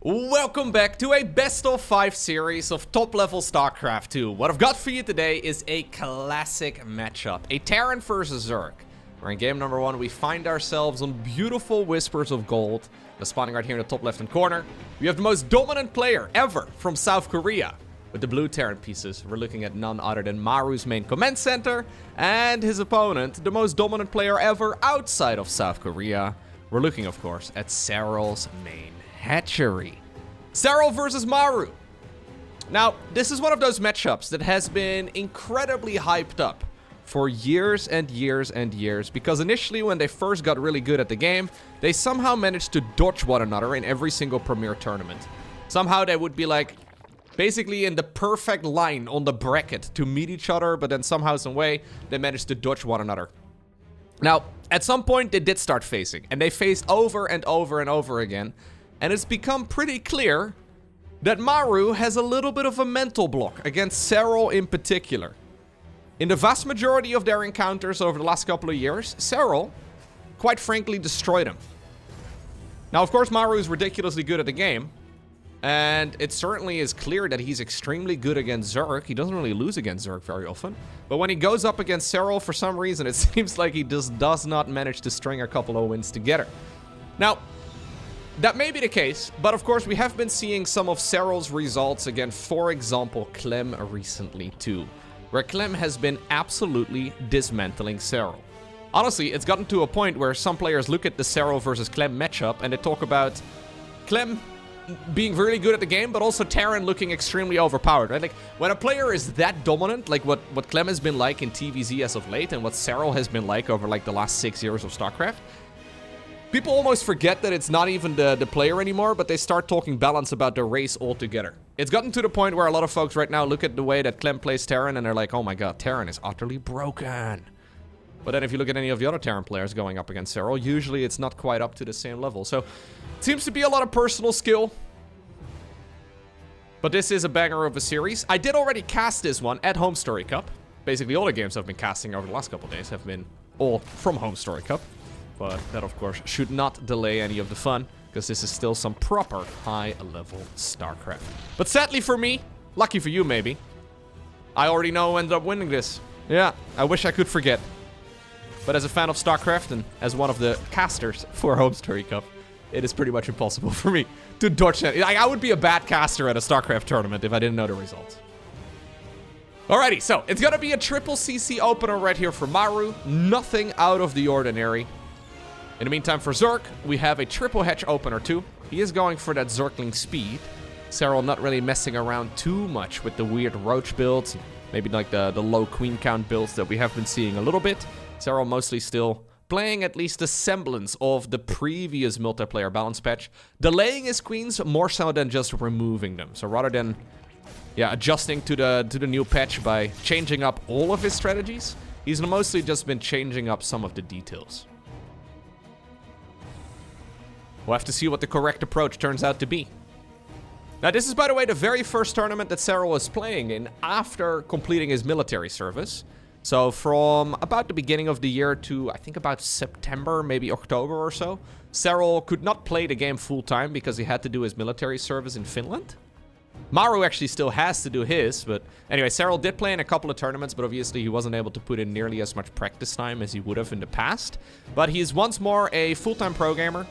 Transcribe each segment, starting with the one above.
Welcome back to a best of 5 series of top level StarCraft 2. What I've got for you today is a classic matchup, a Terran versus Zerg. Where in game number 1 we find ourselves on beautiful Whispers of Gold. Spawning right here in the top left hand corner. We have the most dominant player ever from South Korea. With the blue Terran pieces, we're looking at none other than Maru's main command center. And his opponent, the most dominant player ever outside of South Korea. We're looking, of course, at Serral's main hatchery. Serral versus Maru. Now, this is one of those matchups that has been incredibly hyped up for years and years and years, because initially when they first got really good at the game, they somehow managed to dodge one another in every single premier tournament. Somehow they would be like basically in the perfect line on the bracket to meet each other, but then somehow, some way, they managed to dodge one another. Now, at some point they did start facing, and they faced over and over and over again. And it's become pretty clear that Maru has a little bit of a mental block against Serral in particular. In the vast majority of their encounters over the last couple of years, Serral, quite frankly, destroyed him. Now, of course, Maru is ridiculously good at the game. And it certainly is clear that he's extremely good against Zerg. He doesn't really lose against Zerg very often. But when he goes up against Serral, for some reason, it seems like he just does not manage to string a couple of wins together. Now, that may be the case, but of course we have been seeing some of Serral's results against, for example, Clem recently too, where Clem has been absolutely dismantling Serral. Honestly, it's gotten to a point where some players look at the Serral versus Clem matchup and they talk about Clem being really good at the game, but also Terran looking extremely overpowered, right? Like, when a player is that dominant, like what Clem has been like in TVZ as of late, and what Serral has been like over like the last 6 years of StarCraft, people almost forget that it's not even the player anymore, but they start talking balance about the race altogether. It's gotten to the point where a lot of folks right now look at the way that Clem plays Terran and they're like, oh my god, Terran is utterly broken. But then if you look at any of the other Terran players going up against Serral, usually it's not quite up to the same level. So, it seems to be a lot of personal skill. But this is a banger of a series. I did already cast this one at Home Story Cup. Basically all the games I've been casting over the last couple of days have been all from Home Story Cup. But that, of course, should not delay any of the fun, because this is still some proper high-level StarCraft. But sadly for me, lucky for you maybe, I already know who ended up winning this. Yeah, I wish I could forget. But as a fan of StarCraft and as one of the casters for Home Story Cup, it is pretty much impossible for me to dodge that. I would be a bad caster at a StarCraft tournament if I didn't know the results. Alrighty, so it's gonna be a triple CC opener right here for Maru. Nothing out of the ordinary. In the meantime, for Zerg, we have a triple hatch opener too. He is going for that Zergling speed. Serral not really messing around too much with the weird roach builds. Maybe like the low queen count builds that we have been seeing a little bit. Serral mostly still playing at least a semblance of the previous multiplayer balance patch. Delaying his queens more so than just removing them. So rather than adjusting to the new patch by changing up all of his strategies, he's mostly just been changing up some of the details. We'll have to see what the correct approach turns out to be. Now, this is, by the way, the very first tournament that Serral was playing in after completing his military service. So from about the beginning of the year to, I think, about September, maybe October or so, Serral could not play the game full-time because he had to do his military service in Finland. Maru actually still has to do his, but anyway, Serral did play in a couple of tournaments, but obviously he wasn't able to put in nearly as much practice time as he would have in the past. But he is once more a full-time pro gamer.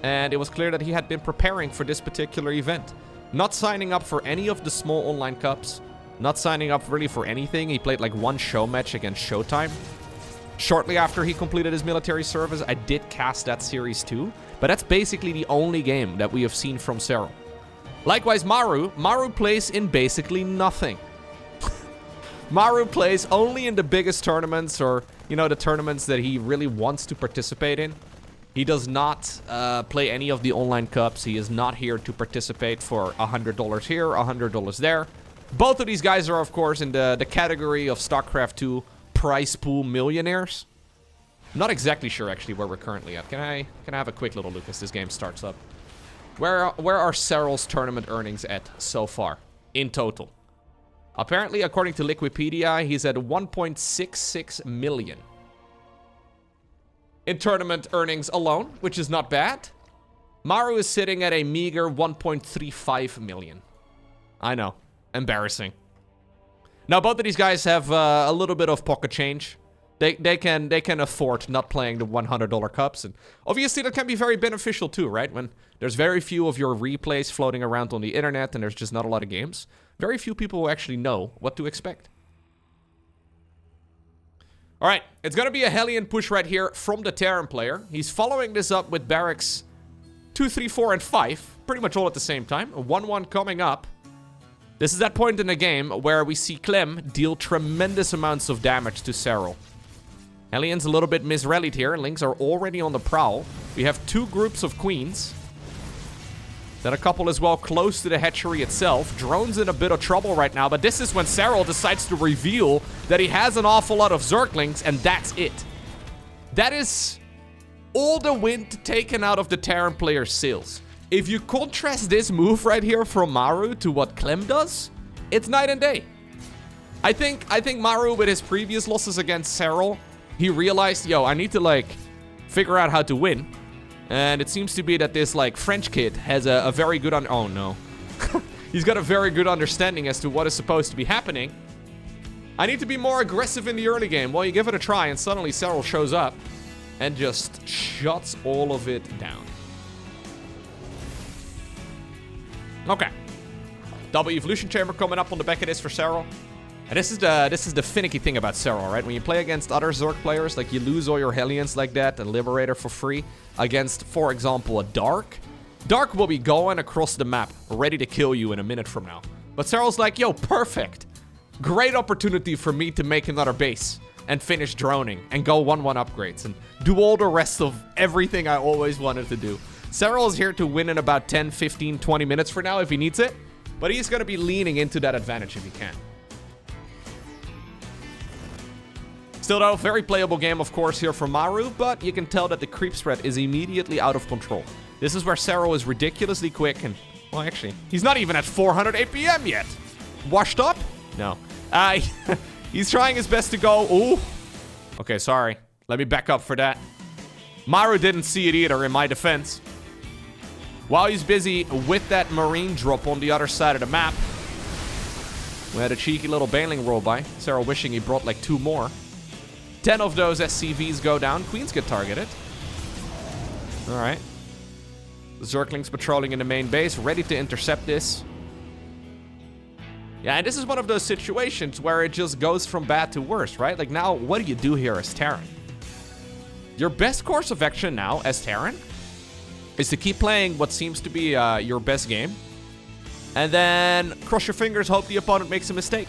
And it was clear that he had been preparing for this particular event. Not signing up for any of the small online cups. Not signing up really for anything. He played like one show match against Showtime. Shortly after he completed his military service, I did cast that series too. But that's basically the only game that we have seen from Serral. Likewise, Maru plays in basically nothing. Maru plays only in the biggest tournaments, or, you know, the tournaments that he really wants to participate in. He does not play any of the online cups. He is not here to participate for $100 here, $100 there. Both of these guys are, of course, in the category of StarCraft 2 prize pool millionaires. I'm not exactly sure, actually, where we're currently at. Can I have a quick little look as this game starts up? Where are Serral's tournament earnings at so far, in total? Apparently, according to Wikipedia, he's at 1.66 million. In tournament earnings alone, which is not bad. Maru is sitting at a meager 1.35 million. I know. Embarrassing. Now, both of these guys have a little bit of pocket change. They can afford not playing the $100 cups. And obviously, that can be very beneficial too, right? When there's very few of your replays floating around on the internet and there's just not a lot of games. Very few people will actually know what to expect. All right, it's going to be a Hellion push right here from the Terran player. He's following this up with barracks 2, 3, 4, and 5. Pretty much all at the same time. A 1-1 coming up. This is that point in the game where we see Clem deal tremendous amounts of damage to Serral. Hellions a little bit misrallied here. Lynx are already on the prowl. We have 2 groups of queens. Then a couple as well close to the hatchery itself. Drone's in a bit of trouble right now, but this is when Serral decides to reveal that he has an awful lot of Zerglings, and that's it. That is all the wind taken out of the Terran player's sails. If you contrast this move right here from Maru to what Clem does, it's night and day. I think Maru, with his previous losses against Serral, he realized, yo, I need to, like, figure out how to win. And it seems to be that this, like, French kid has a very good oh, no. He's got a very good understanding as to what is supposed to be happening. I need to be more aggressive in the early game. Well, you give it a try, and suddenly Serral shows up and just shuts all of it down. Okay. Double Evolution Chamber coming up on the back of this for Serral. And this is the finicky thing about Serral, right? When you play against other Zerg players, like you lose all your Hellions like that and Liberator for free against, for example, a Dark. Dark will be going across the map, ready to kill you in a minute from now. But Serral's like, yo, perfect. Great opportunity for me to make another base and finish droning and go 1-1 upgrades and do all the rest of everything I always wanted to do. Serral is here to win in about 10, 15, 20 minutes for now if he needs it. But he's going to be leaning into that advantage if he can. Still though, very playable game of course here for Maru, but you can tell that the creep spread is immediately out of control. This is where Serral is ridiculously quick and, well actually, he's not even at 400 APM yet. Washed up? No. He's trying his best to go, ooh. Okay, sorry. Let me back up for that. Maru didn't see it either in my defense. While he's busy with that Marine drop on the other side of the map, we had a cheeky little Baneling roll by. Serral wishing he brought like 2 more. 10 of those SCVs go down. Queens get targeted. Alright. Zerglings patrolling in the main base, ready to intercept this. Yeah, and this is one of those situations where it just goes from bad to worse, right? Like now, what do you do here as Terran? Your best course of action now as Terran is to keep playing what seems to be your best game. And then cross your fingers, hope the opponent makes a mistake.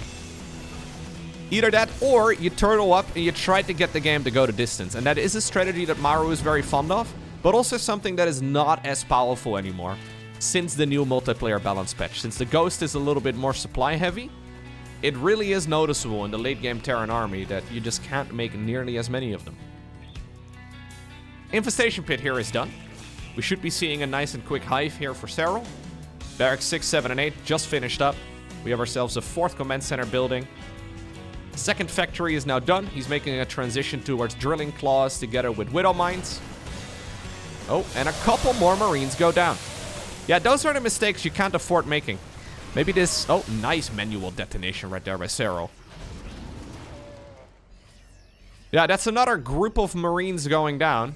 Either that, or you turtle up and you try to get the game to go the distance. And that is a strategy that Maru is very fond of, but also something that is not as powerful anymore since the new multiplayer balance patch. Since the Ghost is a little bit more supply heavy, it really is noticeable in the late game Terran army that you just can't make nearly as many of them. Infestation Pit here is done. We should be seeing a nice and quick hive here for Serral. Barracks 6, 7, and 8 just finished up. We have ourselves a 4th command center building. Second factory is now done. He's making a transition towards drilling claws together with widow mines. Oh, and a couple more Marines go down. Yeah, those are the mistakes you can't afford making. Maybe this... Oh, nice manual detonation right there by Serral. Yeah, that's another group of Marines going down.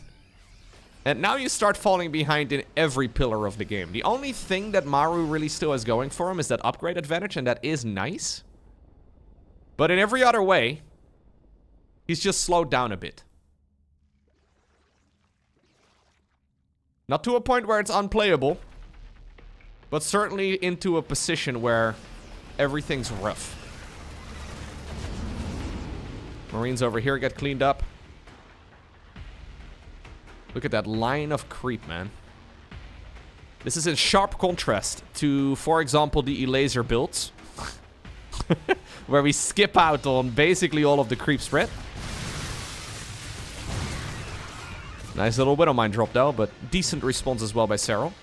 And now you start falling behind in every pillar of the game. The only thing that Maru really still has going for him is that upgrade advantage, and that is nice. But in every other way, he's just slowed down a bit. Not to a point where it's unplayable, but certainly into a position where everything's rough. Marines over here get cleaned up. Look at that line of creep, man. This is in sharp contrast to, for example, the Elaser builds. Where we skip out on basically all of the creep spread. Nice little Widow Mine drop though, but decent response as well by Serral.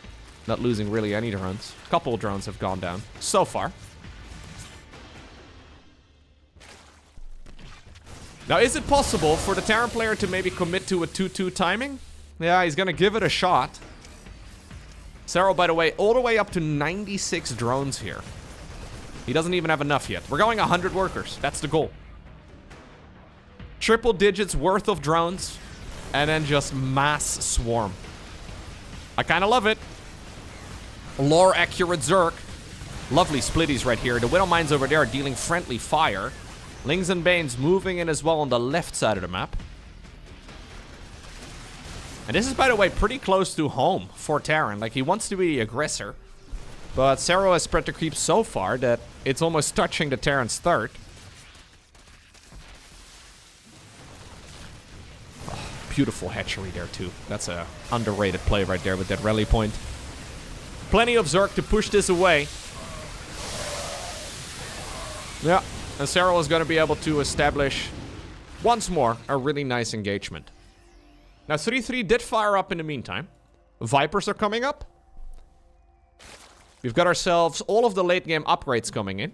Not losing really any drones. A couple of drones have gone down so far. Now, is it possible for the Terran player to maybe commit to a 2-2 timing? Yeah, he's gonna give it a shot. Serral, by the way, all the way up to 96 drones here. He doesn't even have enough yet. We're going 100 workers. That's the goal. Triple digits worth of drones. And then just mass swarm. I kind of love it. Lore accurate Zerg. Lovely splitties right here. The Widow Mines over there are dealing friendly fire. Lings and Banes moving in as well on the left side of the map. And this is, by the way, pretty close to home for Terran. Like, he wants to be the aggressor. But Serral has spread the creep so far that it's almost touching the Terran's third. Oh, beautiful hatchery there, too. That's a underrated play right there with that rally point. Plenty of Zerg to push this away. Yeah, and Serral is going to be able to establish, once more, a really nice engagement. Now, 3-3 did fire up in the meantime. Vipers are coming up. We've got ourselves all of the late game upgrades coming in.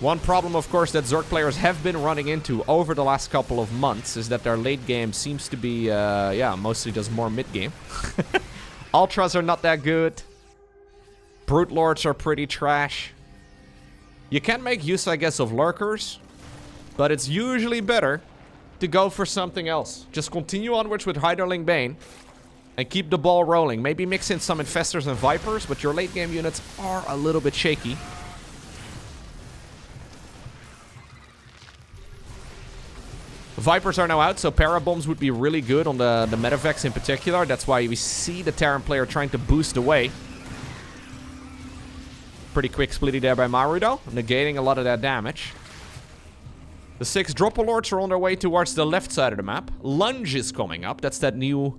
One problem, of course, that Zerg players have been running into over the last couple of months is that their late game seems to be, yeah, mostly just more mid-game. Ultras are not that good. Brute Lords are pretty trash. You can make use, I guess, of Lurkers, but it's usually better to go for something else. Just continue onwards with Hyderling Bane and keep the ball rolling. Maybe mix in some Infestors and Vipers, but your late game units are a little bit shaky. Vipers are now out, so Parabombs would be really good on the Medevacs in particular. That's why we see the Terran player trying to boost away. Pretty quick splitty there by Maru, though, negating a lot of that damage. The 6 Dropper Lords are on their way towards the left side of the map. Lunge is coming up. That's that new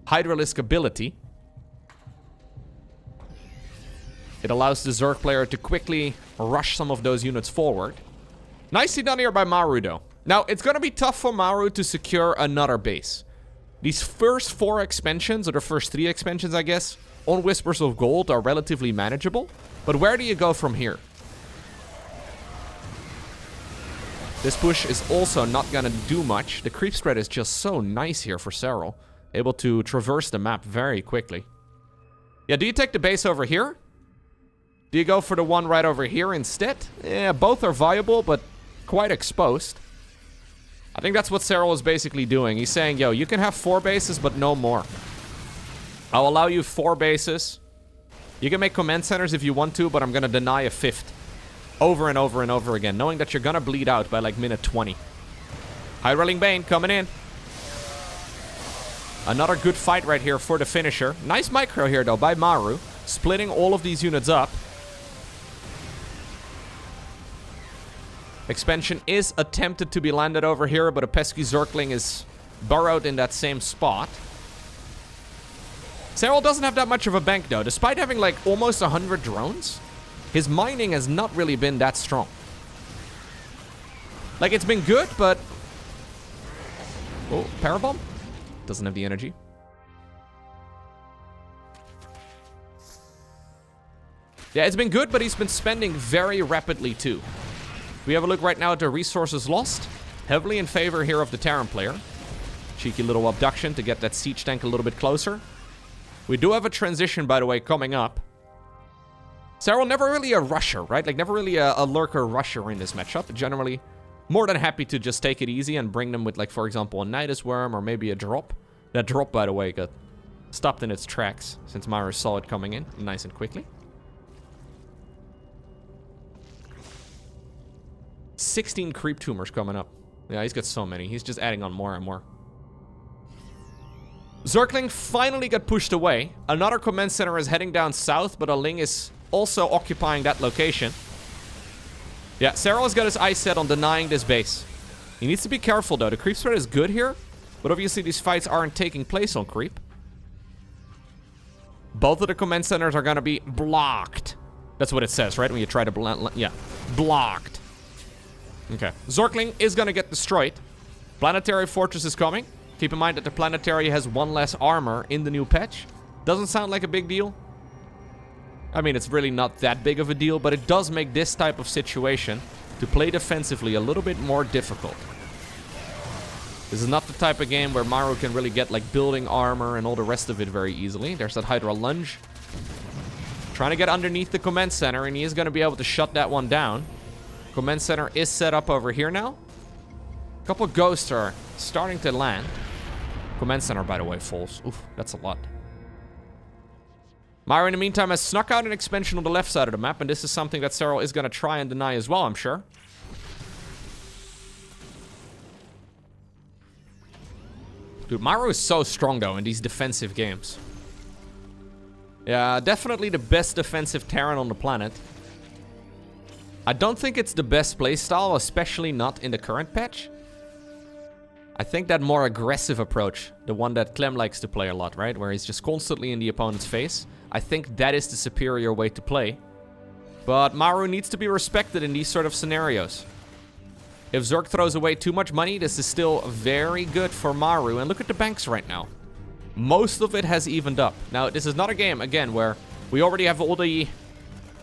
Hydralisk ability. It allows the Zerg player to quickly rush some of those units forward. Nicely done here by Maru, though. Now, it's going to be tough for Maru to secure another base. These first 4 expansions, or the first 3 expansions, I guess, on Whispers of Gold are relatively manageable. But where do you go from here? This push is also not going to do much. The creep spread is just so nice here for Serral. Able to traverse the map very quickly. Yeah, do you take the base over here? Do you go for the one right over here instead? Yeah, both are viable, but quite exposed. I think that's what Serral is basically doing. He's saying, yo, you can have 4 bases, but no more. I'll allow you 4 bases. You can make command centers if you want to, but I'm going to deny a 5th. Over and over and over again, knowing that you're going to bleed out by like minute 20. High-Rolling Bane coming in. Another good fight right here for the finisher. Nice micro here, though, by Maru. Splitting all of these units up. Expansion is attempted to be landed over here, but a pesky Zergling is burrowed in that same spot. Serral doesn't have that much of a bank, though. Despite having, like, almost 100 drones, his mining has not really been that strong. Like, it's been good, but... Oh, Parabomb? Doesn't have the energy. Yeah, it's been good, but he's been spending very rapidly, too. We have a look right now at the resources lost. Heavily in favor here of the Terran player. Cheeky little abduction to get that siege tank a little bit closer. We do have a transition, by the way, coming up. Serral never really a rusher, right? Like, never really a lurker rusher in this matchup. Generally, more than happy to just take it easy and bring them with, like, for example, a Nidus Worm or maybe a drop. That drop, by the way, got stopped in its tracks since Maru saw it coming in nice and quickly. 16 creep tumors coming up. Yeah, he's got so many. He's just adding on more and more. Zergling finally got pushed away. Another command center is heading down south, but a Ling is also occupying that location. Yeah, Serral has got his eyes set on denying this base. He needs to be careful, though. The creep spread is good here, but obviously these fights aren't taking place on creep. Both of the command centers are going to be blocked. That's what it says, right? When you try to yeah, blocked. Okay. Zergling is going to get destroyed. Planetary Fortress is coming. Keep in mind that the Planetary has 1 less armor in the new patch. Doesn't sound like a big deal. I mean, it's really not that big of a deal, but it does make this type of situation to play defensively a little bit more difficult. This is not the type of game where Maru can really get, like, building armor and all the rest of it very easily. There's that Hydra lunge. Trying to get underneath the command center, and he is going to be able to shut that one down. Command center is set up over here now. A couple of ghosts are starting to land. Command center, by the way, falls. Oof, that's a lot. Maru, in the meantime, has snuck out an expansion on the left side of the map, and this is something that Serral is going to try and deny as well, I'm sure. Dude, Maru is so strong, though, in these defensive games. Yeah, definitely the best defensive Terran on the planet. I don't think it's the best playstyle, especially not in the current patch. I think that more aggressive approach, the one that Clem likes to play a lot, right? Where he's just constantly in the opponent's face. I think that is the superior way to play. But Maru needs to be respected in these sort of scenarios. If Zerg throws away too much money, this is still very good for Maru. And look at the banks right now. Most of it has evened up. Now, this is not a game, again, where we already have all the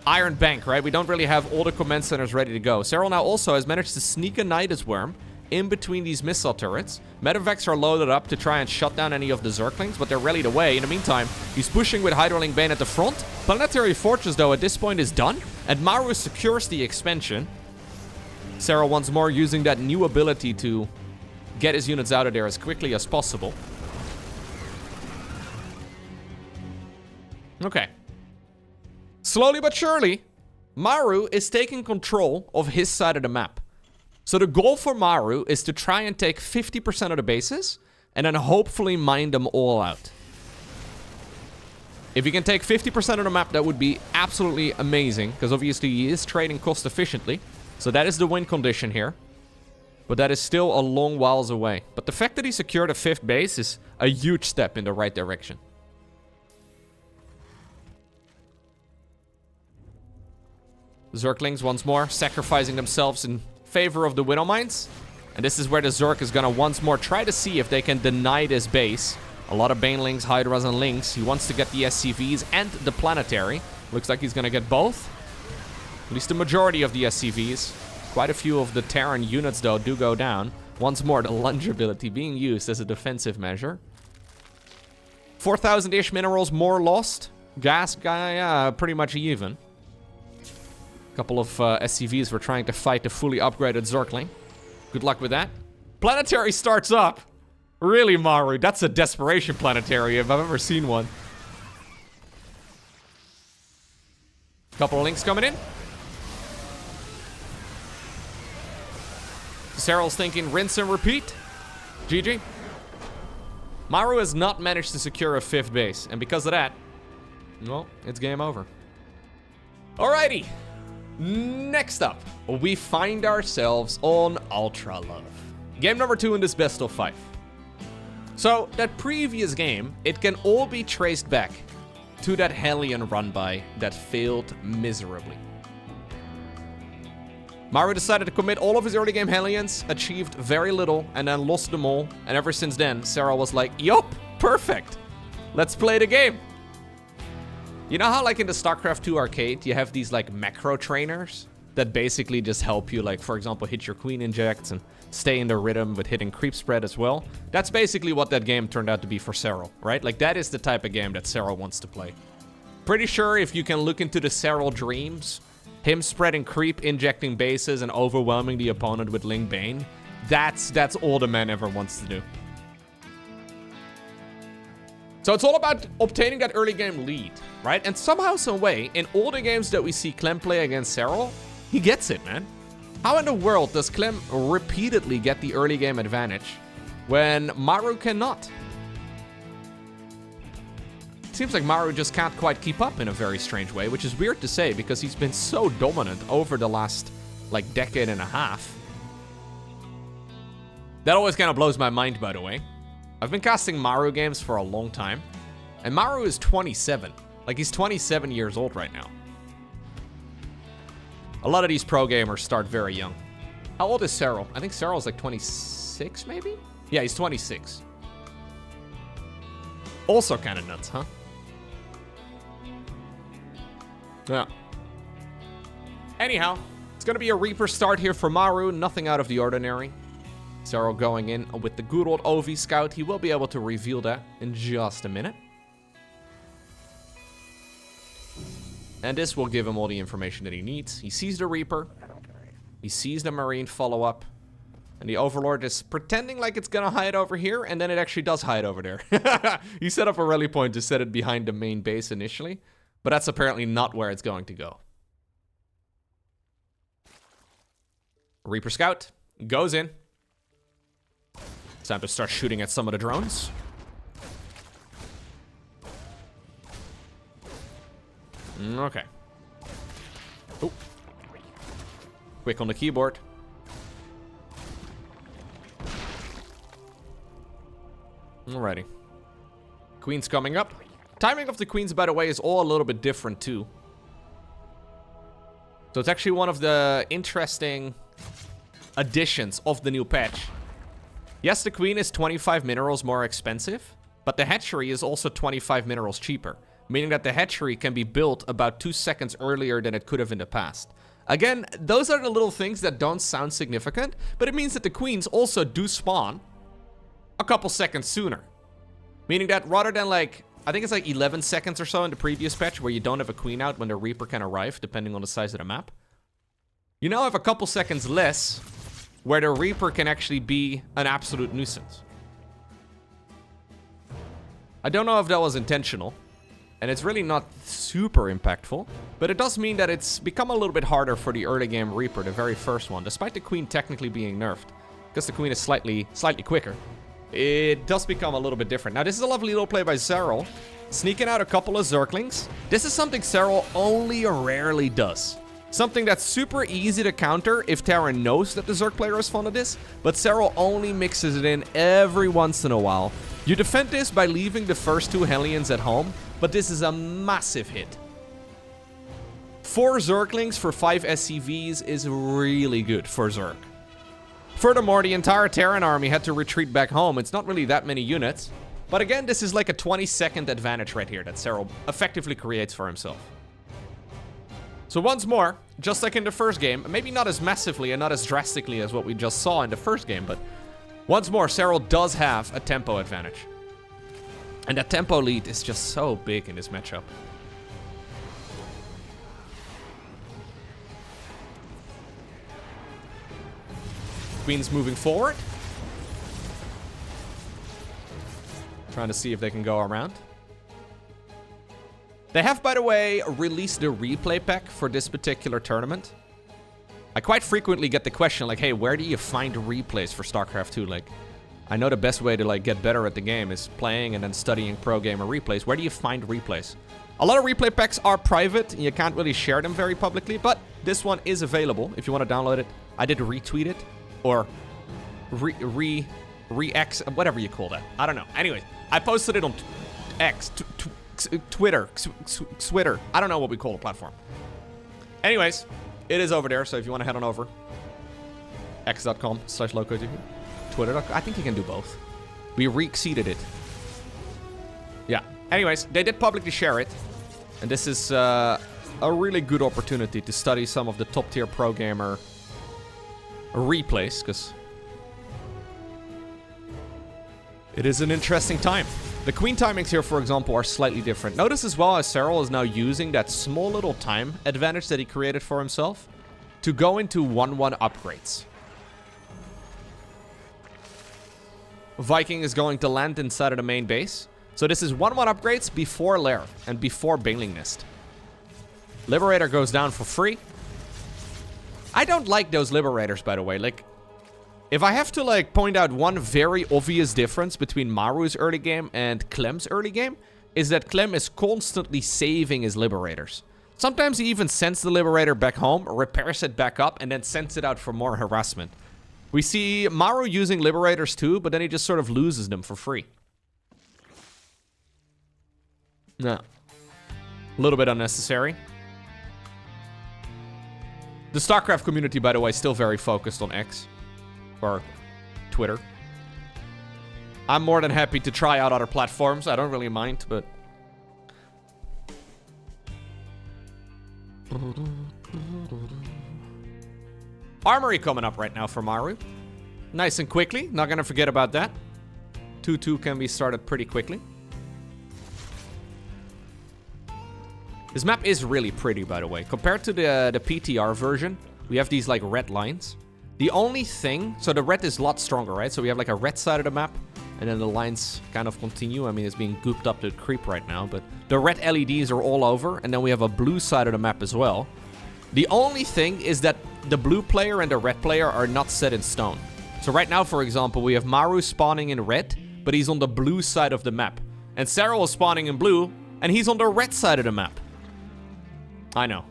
Iron Bank, right? We don't really have all the command centers ready to go. Serral now also has managed to sneak a Nidus Worm in between these missile turrets. Medevacs are loaded up to try and shut down any of the Zerglings, but they're rallied away. In the meantime, he's pushing with Hydraling Bane at the front. Planetary Fortress, though, at this point is done. And Maru secures the expansion. Serral once more using that new ability to get his units out of there as quickly as possible. Okay. Slowly but surely, Maru is taking control of his side of the map. So the goal for Maru is to try and take 50% of the bases and then hopefully mine them all out. If he can take 50% of the map, that would be absolutely amazing, because obviously he is trading cost efficiently. So that is the win condition here. But that is still a long whiles away. But the fact that he secured a 5th base is a huge step in the right direction. Zerglings once more sacrificing themselves in favor of the Widow Mines. And this is where the Zerg is going to once more try to see if they can deny this base. A lot of Banelings, Hydras, and Lynx. He wants to get the SCVs and the Planetary. Looks like he's going to get both. At least the majority of the SCVs. Quite a few of the Terran units, though, do go down. Once more, the lunge ability being used as a defensive measure. 4,000-ish minerals more lost. Gas guy, pretty much even. A couple of SCVs were trying to fight the fully upgraded Zergling. Good luck with that. Planetary starts up. Really, Maru? That's a desperation planetary if I've ever seen one. Couple of links coming in. Serral's thinking rinse and repeat. GG. Maru has not managed to secure a 5th base. And because of that, well, it's game over. Alrighty. Next up, we find ourselves on Ultra Love. Game number 2 in this best of 5. So, that previous game, it can all be traced back to that Hellion run-by that failed miserably. Maru decided to commit all of his early game Hellions, achieved very little, and then lost them all. And ever since then, Serral was like, yup, perfect. Let's play the game. You know how, like, in the StarCraft 2 arcade, you have these, like, macro trainers that basically just help you, like, for example, hit your queen injects and stay in the rhythm with hitting creep spread as well? That's basically what that game turned out to be for Serral, right? Like, that is the type of game that Serral wants to play. Pretty sure if you can look into the Serral dreams, him spreading creep, injecting bases, and overwhelming the opponent with Ling Bane, that's all the man ever wants to do. So it's all about obtaining that early game lead, right? And somehow, some way, in all the games that we see Clem play against Serral, he gets it, man. How in the world does Clem repeatedly get the early game advantage when Maru cannot? It seems like Maru just can't quite keep up in a very strange way, which is weird to say because he's been so dominant over the last, like, decade and a half. That always kind of blows my mind, by the way. I've been casting Maru games for a long time, and Maru is 27. Like, he's 27 years old right now. A lot of these pro gamers start very young. How old is Serral? I think Serral's like 26, maybe? Yeah, he's 26. Also kind of nuts, huh? Yeah. Anyhow, it's going to be a Reaper start here for Maru. Nothing out of the ordinary. Serral going in with the good old OV Scout. He will be able to reveal that in just a minute. And this will give him all the information that he needs. He sees the Reaper. He sees the Marine follow up. And the Overlord is pretending like it's gonna hide over here, and then it actually does hide over there. He set up a rally point to set it behind the main base initially, but that's apparently not where it's going to go. Reaper Scout goes in. It's time to start shooting at some of the drones. Okay. Oh. Quick on the keyboard. Alrighty. Queen's coming up. Timing of the queens, by the way, is all a little bit different too. So it's actually one of the interesting additions of the new patch. Yes, the queen is 25 minerals more expensive, but the hatchery is also 25 minerals cheaper, meaning that the hatchery can be built about 2 seconds earlier than it could have in the past. Again, those are the little things that don't sound significant, but it means that the queens also do spawn a couple seconds sooner. Meaning that rather than like, I think it's like 11 seconds or so in the previous patch where you don't have a queen out when the Reaper can arrive, depending on the size of the map. You now have a couple seconds less where the Reaper can actually be an absolute nuisance. I don't know if that was intentional, and it's really not super impactful, but it does mean that it's become a little bit harder for the early game Reaper, the very first one, despite the queen technically being nerfed, because the queen is slightly quicker. It does become a little bit different. Now, this is a lovely little play by Serral, sneaking out a couple of Zerglings. This is something Serral only rarely does. Something that's super easy to counter if Terran knows that the Zerg player is fond of this, but Serral only mixes it in every once in a while. You defend this by leaving the first 2 Hellions at home, but this is a massive hit. 4 Zerglings for 5 SCVs is really good for Zerg. Furthermore, the entire Terran army had to retreat back home. It's not really that many units. But again, this is like a 20-second advantage right here that Serral effectively creates for himself. So once more, just like in the first game, maybe not as massively and not as drastically as what we just saw in the first game, but once more, Serral does have a tempo advantage. And that tempo lead is just so big in this matchup. Queen's moving forward. Trying to see if they can go around. They have, by the way, released the replay pack for this particular tournament. I quite frequently get the question, like, hey, where do you find replays for StarCraft 2? Like, I know the best way to, like, get better at the game is playing and then studying pro gamer replays. Where do you find replays? A lot of replay packs are private, and you can't really share them very publicly, but this one is available if you want to download it. I did retweet it. Or re-X, whatever you call that. I don't know. Anyway, I posted it on X, Twitter. I don't know what we call the platform. Anyways, it is over there, so if you want to head on over. x.com/LowkoTV. Twitter.com. I think you can do both. We re-exceeded it. Yeah. Anyways, they did publicly share it. And this is a really good opportunity to study some of the top-tier pro gamer replays, because it is an interesting time. The queen timings here, for example, are slightly different. Notice as well as Serral is now using that small little time advantage that he created for himself to go into 1-1 upgrades. Viking is going to land inside of the main base. So this is 1-1 upgrades before Lair and before Baneling Nest. Liberator goes down for free. I don't like those Liberators, by the way. Like, if I have to, like, point out one very obvious difference between Maru's early game and Clem's early game, is that Clem is constantly saving his Liberators. Sometimes he even sends the Liberator back home, repairs it back up, and then sends it out for more harassment. We see Maru using Liberators too, but then he just sort of loses them for free. No. A little bit unnecessary. The StarCraft community, by the way, is still very focused on X. Or Twitter. I'm more than happy to try out other platforms. I don't really mind, but... Armory coming up right now for Maru. Nice and quickly. Not gonna forget about that. 2-2 can be started pretty quickly. This map is really pretty, by the way. Compared to the PTR version, we have these, like, red lines. The only thing... So the red is a lot stronger, right? So we have, like, a red side of the map, and then the lines kind of continue. I mean, it's being gooped up to creep right now, but the red LEDs are all over, and then we have a blue side of the map as well. The only thing is that the blue player and the red player are not set in stone. So right now, for example, we have Maru spawning in red, but he's on the blue side of the map. And Serral is spawning in blue, and he's on the red side of the map. I know.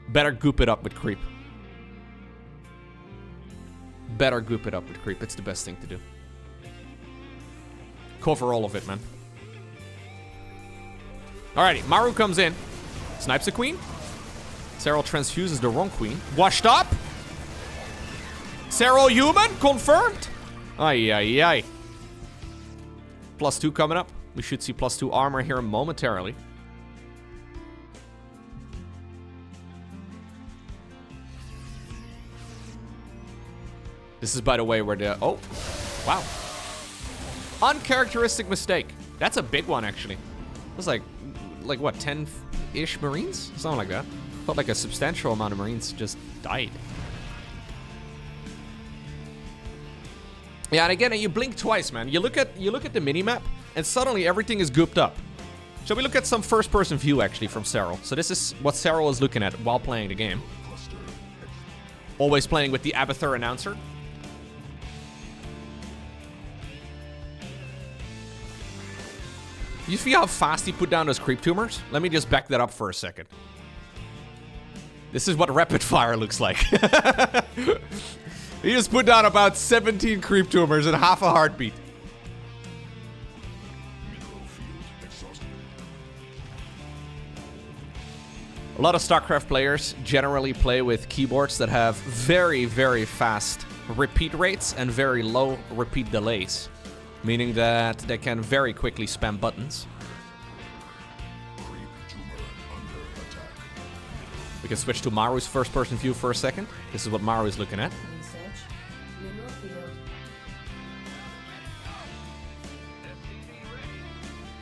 Better goop it up with creep. Better goop it up with creep. It's the best thing to do. Cover all of it, man. Alrighty, Maru comes in. Snipes a queen. Serral transfuses the wrong queen. Washed up. Serral human. Confirmed. Ay, ay, ay. +2 coming up. We should see +2 armor here momentarily. This is, by the way, where the... Oh, wow. Uncharacteristic mistake. That's a big one, actually. It was like what, 10-ish Marines? Something like that. Felt like a substantial amount of Marines just died. Yeah, and again, you blink twice, man. You look at the minimap, and suddenly everything is gooped up. Shall we look at some first-person view, actually, from Serral? So this is what Serral is looking at while playing the game. Always playing with the Abyssal announcer. You see how fast he put down those creep tumors? Let me just back that up for a second. This is what rapid fire looks like. He just put down about 17 creep tumors in half a heartbeat. A lot of StarCraft players generally play with keyboards that have very, very fast repeat rates and very low repeat delays. Meaning that they can very quickly spam buttons. We can switch to Maru's first-person view for a second. This is what Maru is looking at.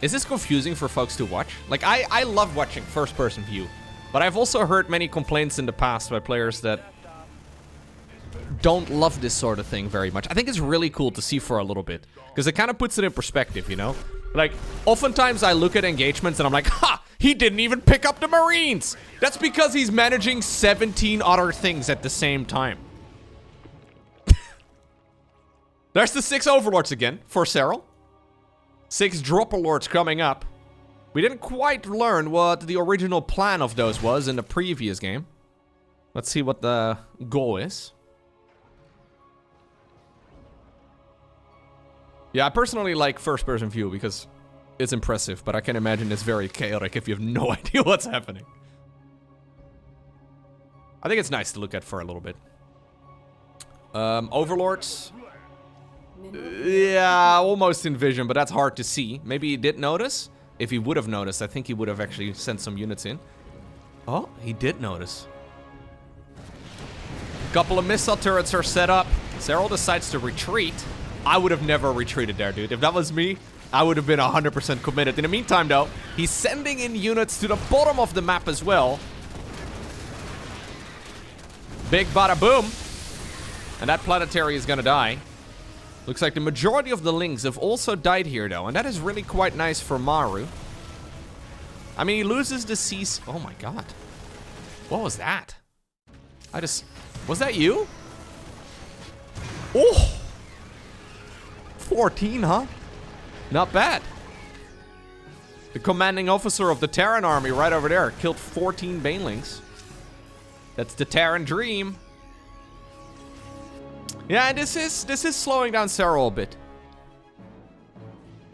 Is this confusing for folks to watch? Like, I love watching first-person view. But I've also heard many complaints in the past by players that don't love this sort of thing very much. I think it's really cool to see for a little bit. Because it kind of puts it in perspective, you know? Like, oftentimes I look at engagements and I'm like, ha! He didn't even pick up the Marines! That's because he's managing 17 other things at the same time. There's the 6 Overlords again for Serral. 6 Dropper Lords coming up. We didn't quite learn what the original plan of those was in the previous game. Let's see what the goal is. Yeah, I personally like first-person view because it's impressive, but I can imagine it's very chaotic if you have no idea what's happening. I think it's nice to look at for a little bit. Overlords. Yeah, almost in vision, but that's hard to see. Maybe he did notice. If he would have noticed, I think he would have actually sent some units in. Oh, he did notice. A couple of missile turrets are set up. Serral decides to retreat. I would have never retreated there, dude. If that was me, I would have been 100% committed. In the meantime, though, he's sending in units to the bottom of the map as well. Big bada boom. And that planetary is gonna die. Looks like the majority of the Lings have also died here, though. And that is really quite nice for Maru. I mean, he loses the seas. Oh, my God. What was that? Was that you? Oh! 14, huh? Not bad. The commanding officer of the Terran army right over there killed 14 Banelings. That's the Terran dream. Yeah, and this is slowing down Serral a bit.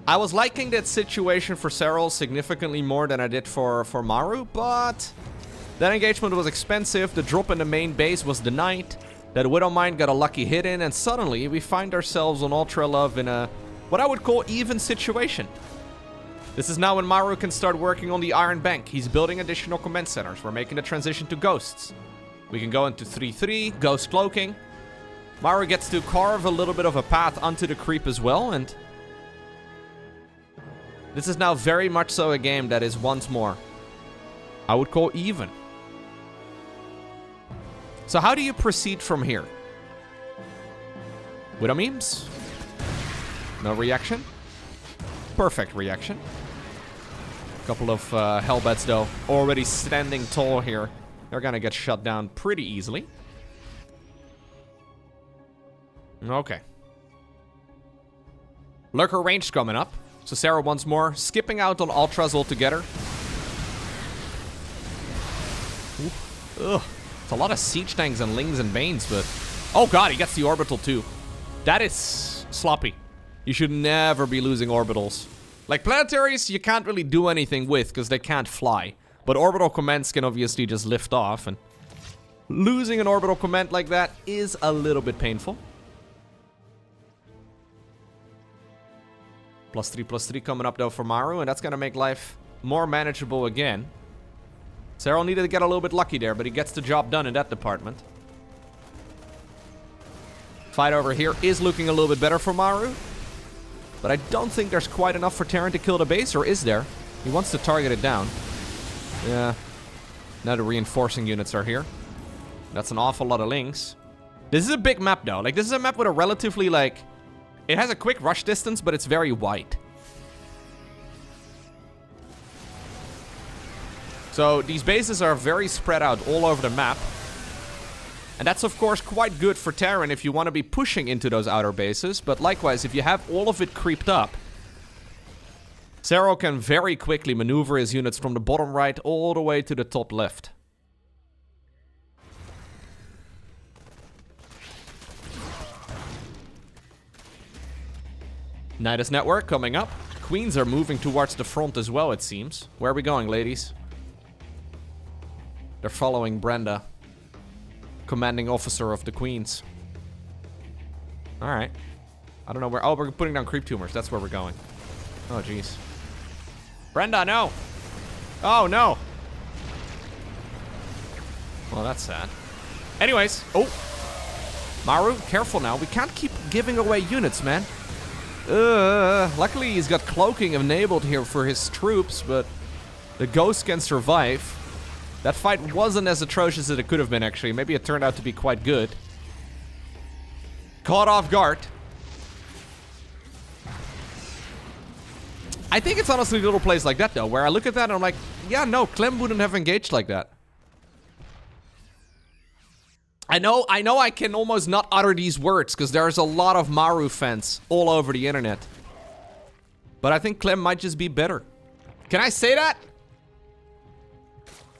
I was liking that situation for Serral significantly more than I did for Maru, but that engagement was expensive. The drop in the main base was denied. That Widowmine got a lucky hit in, and suddenly we find ourselves on Ultra Love in a what I would call even situation. This is now when Maru can start working on the Iron Bank. He's building additional command centers. We're making the transition to Ghosts. We can go into 3-3, Ghost Cloaking. Maru gets to carve a little bit of a path onto the creep as well, and this is now very much so a game that is once more, I would call even. So how do you proceed from here? Widow memes? No reaction? Perfect reaction. Couple of hellbats though, already standing tall here. They're gonna get shut down pretty easily. Okay. Lurker range coming up. So Serral once more, skipping out on Ultras altogether. Ugh. It's a lot of siege tanks and lings and banes, but... Oh god, he gets the orbital too. That is sloppy. You should never be losing orbitals. Like planetaries, you can't really do anything with, because they can't fly. But orbital commands can obviously just lift off, and... losing an orbital command like that is a little bit painful. +3/+3 coming up though for Maru, and that's gonna make life more manageable again. Serral needed to get a little bit lucky there, but he gets the job done in that department. Fight over here is looking a little bit better for Maru, but I don't think there's quite enough for Terran to kill the base, or is there? He wants to target it down. Yeah. Now the reinforcing units are here. That's an awful lot of links. This is a big map though. Like, this is a map with a relatively, like... It has a quick rush distance, but it's very wide. So these bases are very spread out all over the map. And that's of course quite good for Terran if you want to be pushing into those outer bases. But likewise, if you have all of it creeped up, Serral can very quickly maneuver his units from the bottom right all the way to the top left. Nidus network coming up. Queens are moving towards the front as well, it seems. Where are we going, ladies? They're following Brenda, commanding officer of the Queens. Alright. I don't know where... Oh, we're putting down creep tumors. That's where we're going. Oh, jeez. Brenda, no! Oh, no! Well, that's sad. Anyways. Oh! Maru, careful now. We can't keep giving away units, man. Luckily he's got cloaking enabled here for his troops, but the ghost can survive. That fight wasn't as atrocious as it could have been, actually. Maybe it turned out to be quite good. Caught off guard. I think it's honestly little plays like that, though, where I look at that and I'm like, yeah, no, Clem wouldn't have engaged like that. I know I can almost not utter these words, because there's a lot of Maru fans all over the internet. But I think Clem might just be better. Can I say that?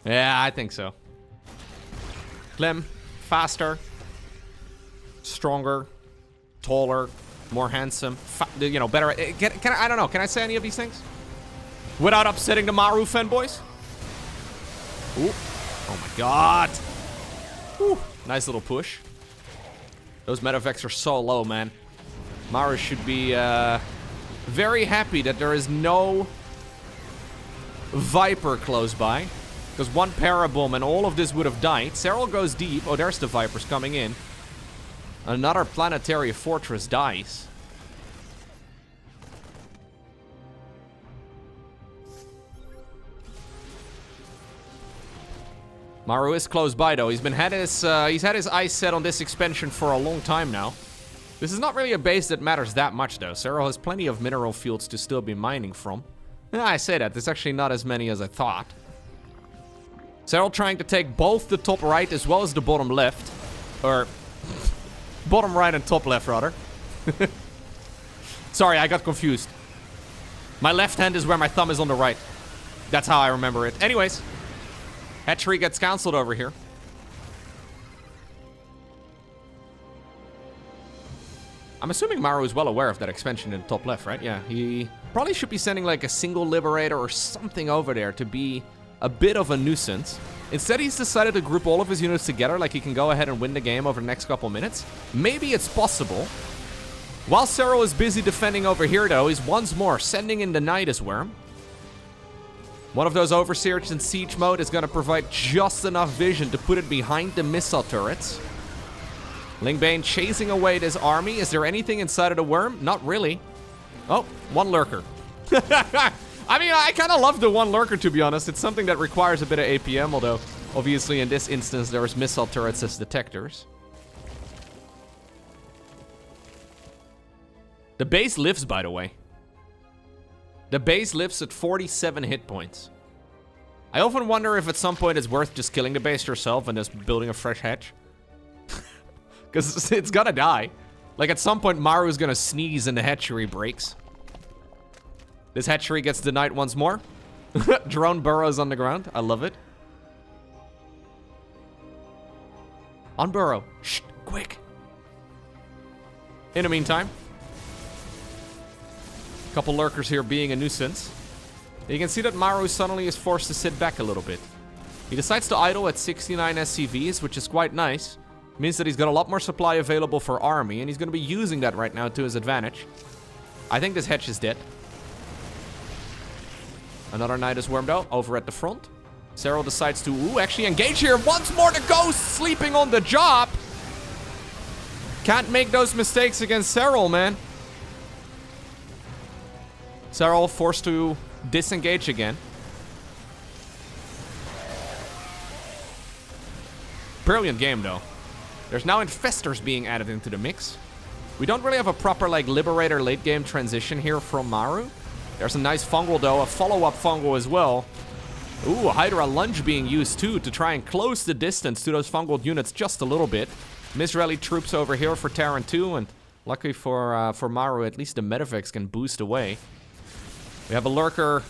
Yeah, I think so. Clem, faster, stronger, taller, more handsome, you know, better. Can I don't know. Can I say any of these things without upsetting the Maru fanboys? Ooh. Oh my god. Ooh. Nice little push. Those medevacs are so low, man. Maru should be very happy that there is no Viper close by. Because one Parabomb and all of this would have died. Serral goes deep. Oh, there's the Vipers coming in. Another planetary fortress dies. Maru is close by though. He's had his eyes set on this expansion for a long time now. This is not really a base that matters that much though. Serral has plenty of mineral fields to still be mining from. Yeah, I say that. There's actually not as many as I thought. Serral trying to take both the top right as well as the bottom left. Or bottom right and top left rather. Sorry, I got confused. My left hand is where my thumb is on the right. That's how I remember it. Anyways. Hatchery gets cancelled over here. I'm assuming Maru is well aware of that expansion in the top left, right? Yeah, he probably should be sending like a single Liberator or something over there to be a bit of a nuisance. Instead, he's decided to group all of his units together like he can go ahead and win the game over the next couple minutes. Maybe it's possible. While Serral is busy defending over here, though, he's once more sending in the Nidus Worm. One of those Overseers in siege mode is going to provide just enough vision to put it behind the missile turrets. Lingbane chasing away this army. Is there anything inside of the worm? Not really. Oh, one lurker. I mean, I kind of love the one lurker, to be honest. It's something that requires a bit of APM, although obviously in this instance there is missile turrets as detectors. The base lives, by the way. The base lives at 47 hit points. I often wonder if at some point it's worth just killing the base yourself and just building a fresh hatch. Because it's gonna die. Like, at some point, Maru is gonna sneeze and the hatchery breaks. This hatchery gets denied once more. Drone burrows on the ground. I love it. Unburrow. Shh, quick. In the meantime, a couple lurkers here being a nuisance. You can see that Maru suddenly is forced to sit back a little bit. He decides to idle at 69 SCVs, which is quite nice. Means that he's got a lot more supply available for army, and he's going to be using that right now to his advantage. I think this hatch is dead. Another knight is wormed out over at the front. Serral decides to actually engage here. Once more, the ghost sleeping on the job. Can't make those mistakes against Serral, man. Serral forced to disengage again. Brilliant game, though. There's now infestors being added into the mix. We don't really have a proper, like, Liberator late game transition here from Maru. There's a nice fungal, though, a follow-up fungal as well. Ooh, a Hydra lunge being used, too, to try and close the distance to those fungal units just a little bit. Misrally troops over here for Terran 2, and luckily for Maru, at least the Medivacs can boost away. We have a lurker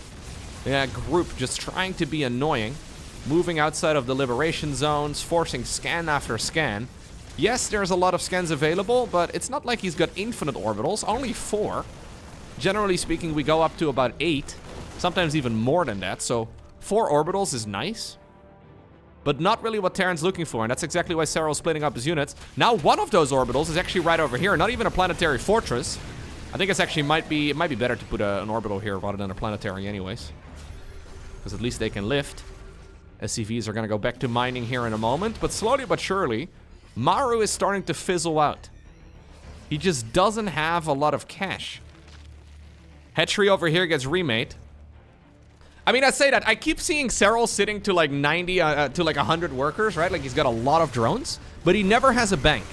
group just trying to be annoying. Moving outside of the liberation zones, forcing scan after scan. Yes, there's a lot of scans available, but it's not like he's got infinite orbitals, only 4. Generally speaking, we go up to about 8, sometimes even more than that, so 4 orbitals is nice. But not really what Terran's looking for, and that's exactly why Serral's splitting up his units. Now one of those orbitals is actually right over here, not even a planetary fortress. I think it's actually it might be better to put an orbital here rather than a planetary anyways. Because at least they can lift. SCVs are going to go back to mining here in a moment, but slowly but surely, Maru is starting to fizzle out. He just doesn't have a lot of cash. Hatchery over here gets remade. I mean, I say that. I keep seeing Serral sitting to like 90, to like 100 workers, right? Like he's got a lot of drones, but he never has a bank.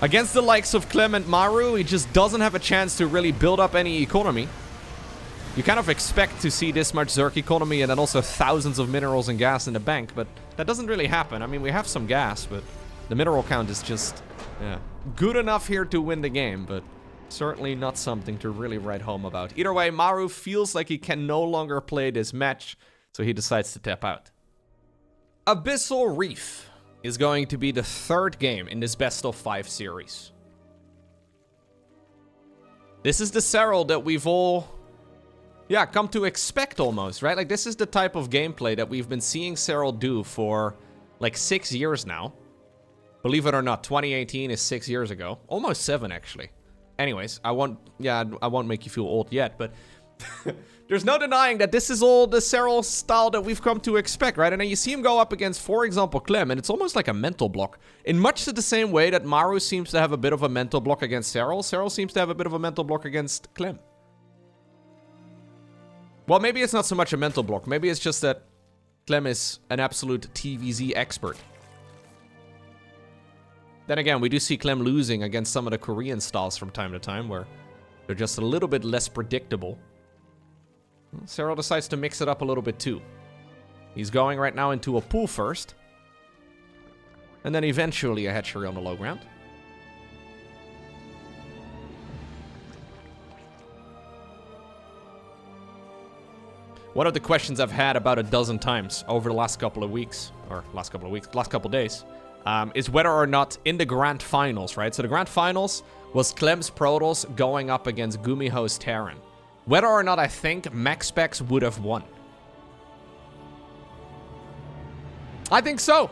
Against the likes of Clem and Maru, he just doesn't have a chance to really build up any economy. You kind of expect to see this much Zerg economy and then also thousands of minerals and gas in the bank, but that doesn't really happen. I mean, we have some gas, but the mineral count is just good enough here to win the game, but certainly not something to really write home about. Either way, Maru feels like he can no longer play this match, so he decides to tap out. Abyssal Reef is going to be the 3rd game in this best of 5 series. This is the Serral that we've all come to expect almost, right? Like, this is the type of gameplay that we've been seeing Serral do for, like, 6 years now. Believe it or not, 2018 is 6 years ago. Almost 7, actually. Anyways, I won't make you feel old yet, but there's no denying that this is all the Serral style that we've come to expect, right? And then you see him go up against, for example, Clem, and it's almost like a mental block. In much the same way that Maru seems to have a bit of a mental block against Serral, Serral seems to have a bit of a mental block against Clem. Well, maybe it's not so much a mental block. Maybe it's just that Clem is an absolute TVZ expert. Then again, we do see Clem losing against some of the Korean styles from time to time, where they're just a little bit less predictable. Serral decides to mix it up a little bit too. He's going right now into a pool first. And then eventually a hatchery on the low ground. One of the questions I've had about a dozen times over the last couple of weeks, last couple days, is whether or not in the grand finals, right? So the grand finals was Clem's Protoss going up against Gumiho's Terran. Whether or not I think MaxSpecs would have won. I think so.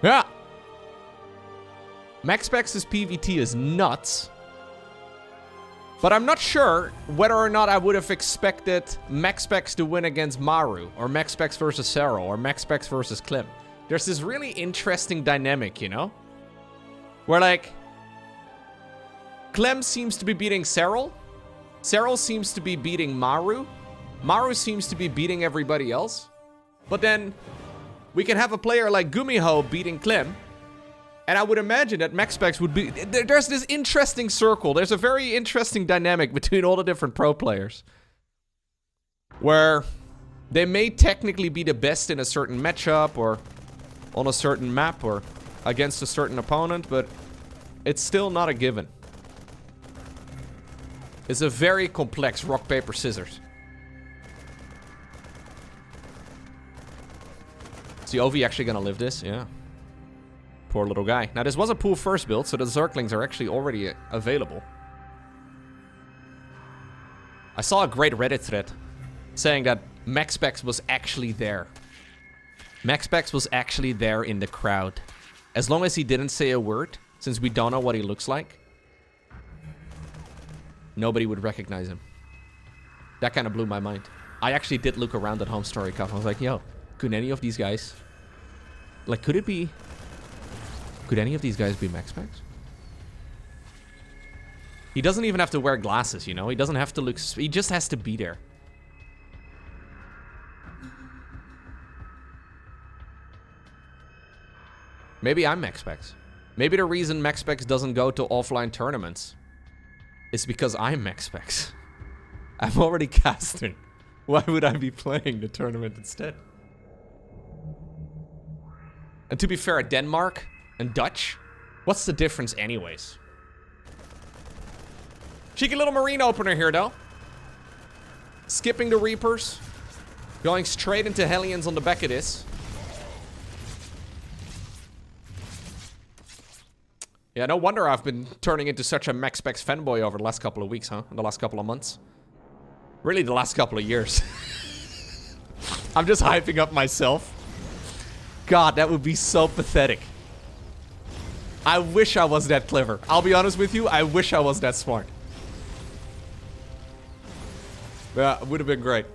Yeah. MaxSpecs' PVT is nuts. But I'm not sure whether or not I would have expected MaxSpecs to win against Maru, or MaxSpecs versus Serral, or MaxSpecs versus Clem. there's this really interesting dynamic, you know? Where, like, Clem seems to be beating Serral. Serral seems to be beating Maru. Maru seems to be beating everybody else. But then we can have a player like Gumiho beating Clem. And I would imagine that MaxSpecs would be... There's this interesting circle. There's a very interesting dynamic between all the different pro players. Where they may technically be the best in a certain matchup or on a certain map or against a certain opponent, but it's still not a given. It's a very complex rock, paper, scissors. Is the OV actually gonna live this? Yeah. Poor little guy. Now, this was a pool first build, so the Zerglings are actually already available. I saw a great Reddit thread saying that MaxSpecs was actually there. MaxSpecs was actually there in the crowd. As long as he didn't say a word, since we don't know what he looks like, nobody would recognize him. That kind of blew my mind. I actually did look around at Home Story Cup. I was like, yo, could any of these guys... Like, could it be... Could any of these guys be MaxSpecs? He doesn't even have to wear glasses, you know? He doesn't have to look... He just has to be there. Maybe I'm MaxSpecs. Maybe the reason MaxSpecs doesn't go to offline tournaments is because I'm MaxSpecs. I'm already casting. Why would I be playing the tournament instead? And to be fair, Denmark and Dutch, what's the difference anyways? Cheeky little marine opener here, though. Skipping the Reapers. Going straight into Hellions on the back of this. Yeah, no wonder I've been turning into such a MaxSpecs fanboy over the last couple of weeks, huh? In the last couple of months. Really, the last couple of years. I'm just hyping up myself. God, that would be so pathetic. I wish I was that clever. I'll be honest with you, I wish I was that smart. Yeah, it would have been great.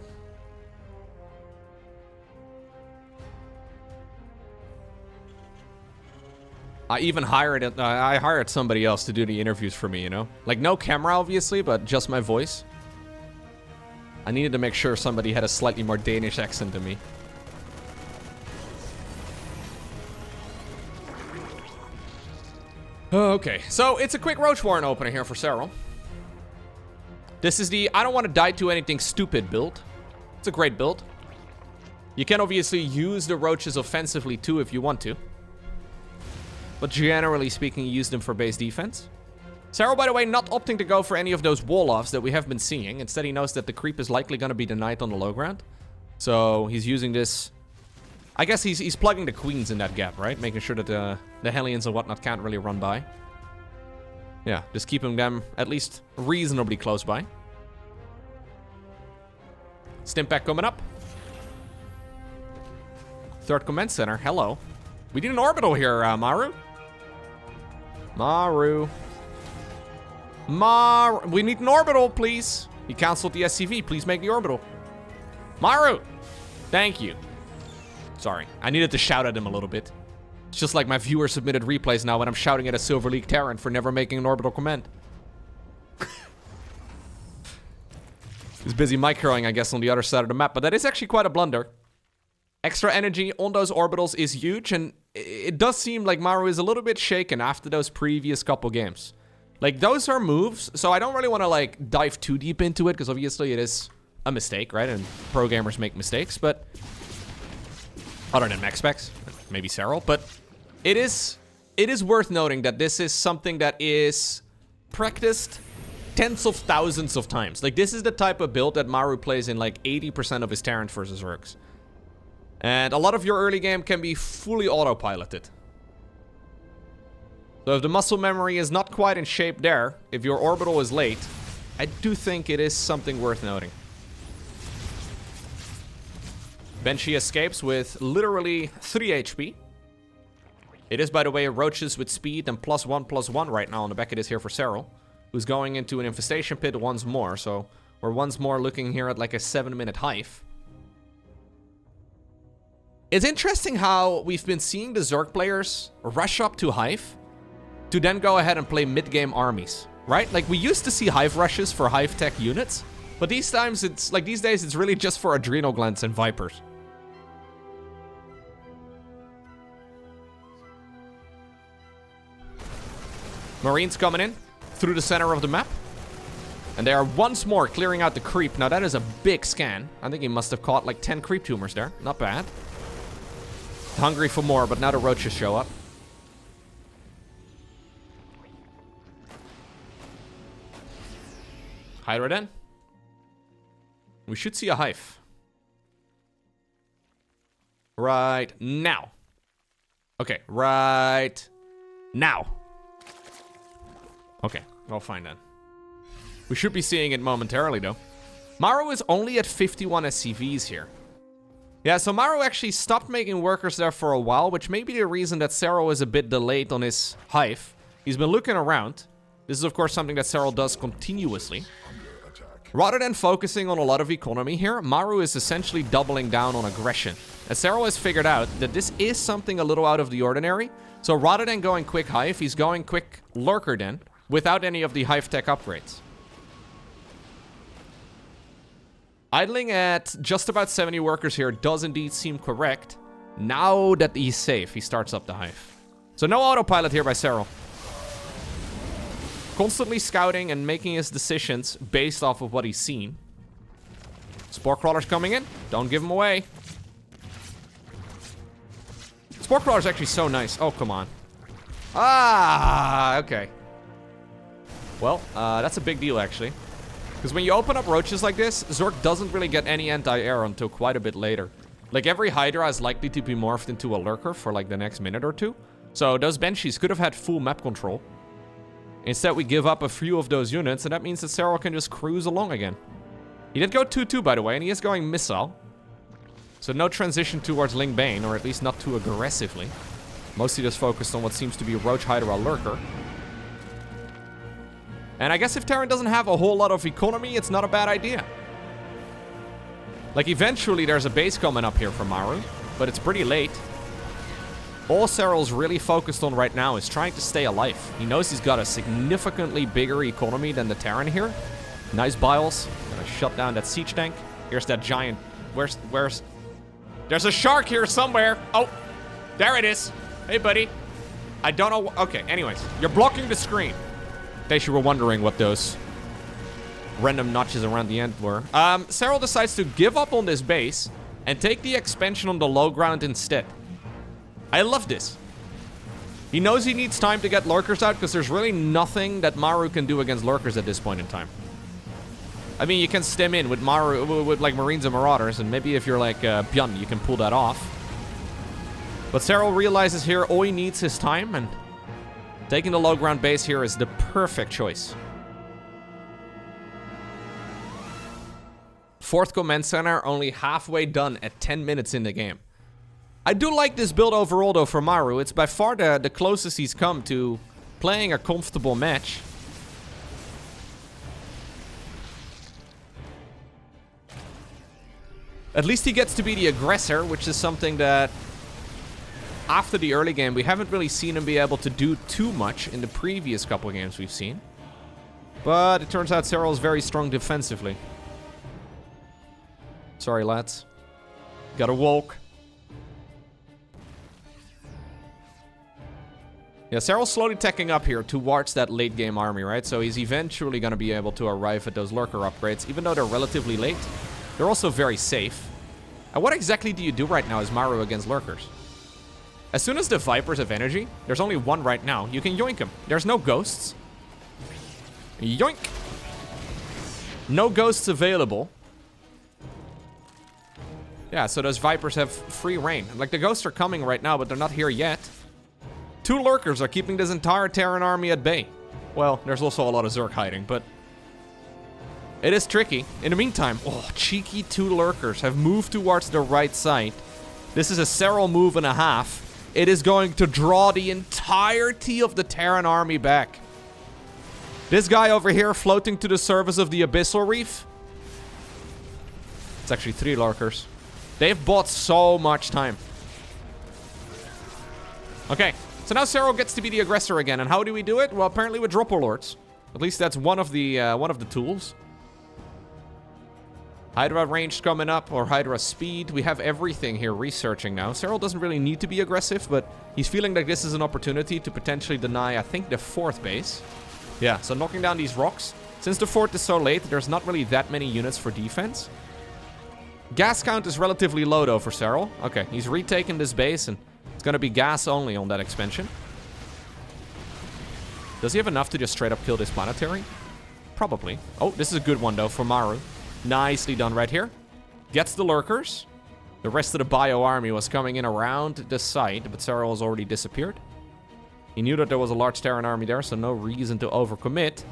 I even hired I hired somebody else to do the interviews for me, you know? Like, no camera, obviously, but just my voice. I needed to make sure somebody had a slightly more Danish accent than me. Okay, so it's a quick Roach Warren opener here for Serral. This is the I don't want to die to anything stupid build. It's a great build. You can obviously use the Roaches offensively too if you want to. But generally speaking, use them for base defense. Serral, by the way, not opting to go for any of those wall-offs that we have been seeing. Instead, he knows that the creep is likely going to be denied on the low ground. So he's using this... I guess he's plugging the queens in that gap, right? Making sure that the Hellions and whatnot can't really run by. Yeah, just keeping them at least reasonably close by. Stimpak coming up. Third command center. Hello. We need an orbital here, Maru. Maru. We need an orbital, please. He canceled the SCV. Please make the orbital. Maru. Thank you. Sorry. I needed to shout at him a little bit. It's just like my viewer submitted replays now when I'm shouting at a Silver League Terran for never making an orbital command. He's busy microing, I guess, on the other side of the map. But that is actually quite a blunder. Extra energy on those orbitals is huge. And it does seem like Maru is a little bit shaken after those previous couple games. Like, those are moves. So I don't really want to, like, dive too deep into it. Because obviously it is a mistake, right? And pro gamers make mistakes. But other than MaxSpecs, maybe Serral. But it is worth noting that this is something that is practiced tens of thousands of times. Like, this is the type of build that Maru plays in like 80% of his Terran versus Zergs. And a lot of your early game can be fully autopiloted. So if the muscle memory is not quite in shape there, if your orbital is late, I do think it is something worth noting. Banshee escapes with literally 3 HP. It is, by the way, Roaches with speed and +1/+1 right now on the back of this here for Serral, who's going into an infestation pit once more. So we're once more looking here at like a 7-minute hive. It's interesting how we've been seeing the Zerg players rush up to Hive to then go ahead and play mid-game armies, right? Like, we used to see Hive rushes for Hive tech units, but these days it's really just for adrenal glands and Vipers. Marines coming in through the center of the map. And they are once more clearing out the creep. Now, that is a big scan. I think he must have caught like 10 creep tumors there. Not bad. Hungry for more, but now the roaches show up. Hydra then. We should see a Hive. Right now. Okay, right now. Okay, well, fine then. We should be seeing it momentarily, though. Maru is only at 51 SCVs here. Yeah, so Maru actually stopped making workers there for a while, which may be the reason that Serral is a bit delayed on his Hive. He's been looking around. This is, of course, something that Serral does continuously. Rather than focusing on a lot of economy here, Maru is essentially doubling down on aggression. As Serral has figured out that this is something a little out of the ordinary, so rather than going quick Hive, he's going quick Lurker then, without any of the Hive tech upgrades. Idling at just about 70 workers here does indeed seem correct. Now that he's safe, he starts up the Hive. So no autopilot here by Serral. Constantly scouting and making his decisions based off of what he's seen. Spore crawlers coming in. Don't give them away. Spore crawler's actually so nice. Oh, come on. Ah, okay. Well, that's a big deal, actually. Because when you open up roaches like this, Zerg doesn't really get any anti-air until quite a bit later. Like, every Hydra is likely to be morphed into a Lurker for, like, the next minute or two. So those Banshees could have had full map control. Instead, we give up a few of those units, and that means that Serral can just cruise along again. He did go 2-2, by the way, and he is going Missile. So no transition towards Ling Bane, or at least not too aggressively. Mostly just focused on what seems to be Roach Hydra Lurker. And I guess if Terran doesn't have a whole lot of economy, it's not a bad idea. Like, eventually there's a base coming up here for Maru, but it's pretty late. All Serral's really focused on right now is trying to stay alive. He knows he's got a significantly bigger economy than the Terran here. Nice biles. Gonna shut down that siege tank. Here's that giant... Where's... There's a shark here somewhere. Oh, there it is. Hey, buddy. I don't know... Okay, anyways. You're blocking the screen. In case you were wondering what those random notches around the end were. Serral decides to give up on this base and take the expansion on the low ground instead. I love this. He knows he needs time to get Lurkers out because there's really nothing that Maru can do against Lurkers at this point in time. I mean, you can stem in with Maru, with like Marines and Marauders, and maybe if you're like Björn, you can pull that off. But Serral realizes here all he needs is time, and taking the low ground base here is the perfect choice. Fourth command center only halfway done at 10 minutes in the game. I do like this build overall though for Maru. It's by far the closest he's come to playing a comfortable match. At least he gets to be the aggressor, which is something that after the early game, we haven't really seen him be able to do too much in the previous couple of games we've seen. But it turns out Serral's very strong defensively. Sorry, lads. Gotta walk. Yeah, Serral's slowly teching up here towards that late game army, right? So he's eventually gonna be able to arrive at those Lurker upgrades, even though they're relatively late. They're also very safe. And what exactly do you do right now as Maru against Lurkers? As soon as the Vipers have energy, there's only one right now, you can yoink them. There's no ghosts. Yoink! No ghosts available. Yeah, so those Vipers have free reign. Like, the ghosts are coming right now, but they're not here yet. 2 Lurkers are keeping this entire Terran army at bay. Well, there's also a lot of Zerg hiding, but it is tricky. In the meantime, oh, cheeky 2 Lurkers have moved towards the right side. This is a Serral move and a half. It is going to draw the entirety of the Terran army back. This guy over here floating to the surface of the Abyssal reef. It's actually 3 Lurkers. They've bought so much time. Okay, so now Serral gets to be the aggressor again. And how do we do it? Well, apparently with Dropper Lords. At least that's one of the tools. Hydra range coming up, or Hydra speed. We have everything here researching now. Serral doesn't really need to be aggressive, but he's feeling like this is an opportunity to potentially deny, I think, the 4th base. Yeah, so knocking down these rocks. Since the 4th is so late, there's not really that many units for defense. Gas count is relatively low, though, for Serral. Okay, he's retaken this base, and it's going to be gas only on that expansion. Does he have enough to just straight up kill this planetary? Probably. Oh, this is a good one, though, for Maru. Nicely done right here. Gets the lurkers. The rest of the bio army was coming in around the site, but Serral has already disappeared. He knew that there was a large Terran army there, so no reason to overcommit.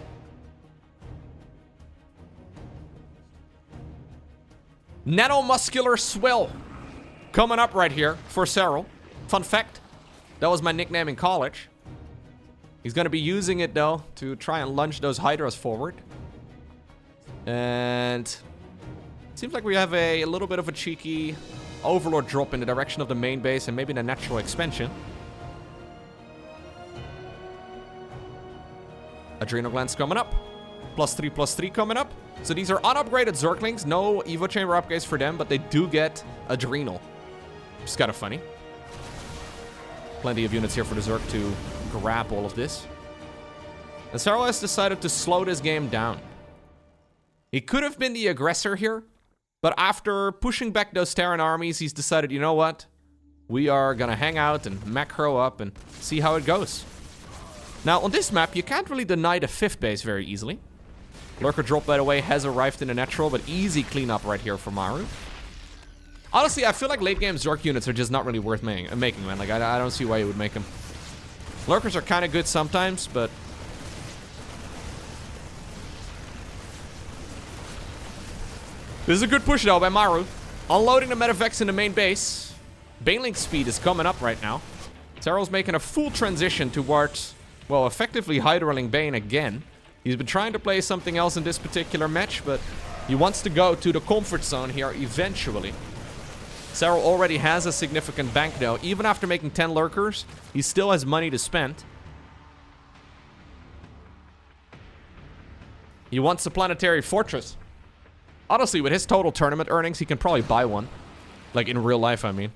Nanomuscular Swill. Coming up right here for Serral. Fun fact, that was my nickname in college. He's going to be using it, though, to try and lunge those Hydras forward. And it seems like we have a little bit of a cheeky Overlord drop in the direction of the main base and maybe the natural expansion. Adrenal glands coming up. +3/+3 coming up. So these are unupgraded Zerglings. No Evo Chamber upgrades for them, but they do get Adrenal. It's kind of funny. Plenty of units here for the Zerg to grab all of this. And Serral has decided to slow this game down. He could have been the aggressor here, but after pushing back those Terran armies, he's decided, you know what? We are gonna hang out and macro up and see how it goes. Now, on this map, you can't really deny the 5th base very easily. Lurker drop, by the way, has arrived in the natural, but easy cleanup right here for Maru. Honestly, I feel like late-game Zerg units are just not really worth making, man. Like, I don't see why you would make them. Lurkers are kind of good sometimes, but... This is a good push, though, by Maru. Unloading the Medevacs in the main base. Baneling speed is coming up right now. Serral's making a full transition towards, well, effectively Hydraling Bane again. He's been trying to play something else in this particular match, but he wants to go to the comfort zone here eventually. Serral already has a significant bank, though. Even after making 10 lurkers, he still has money to spend. He wants a planetary fortress. Honestly, with his total tournament earnings, he can probably buy one. Like, in real life, I mean.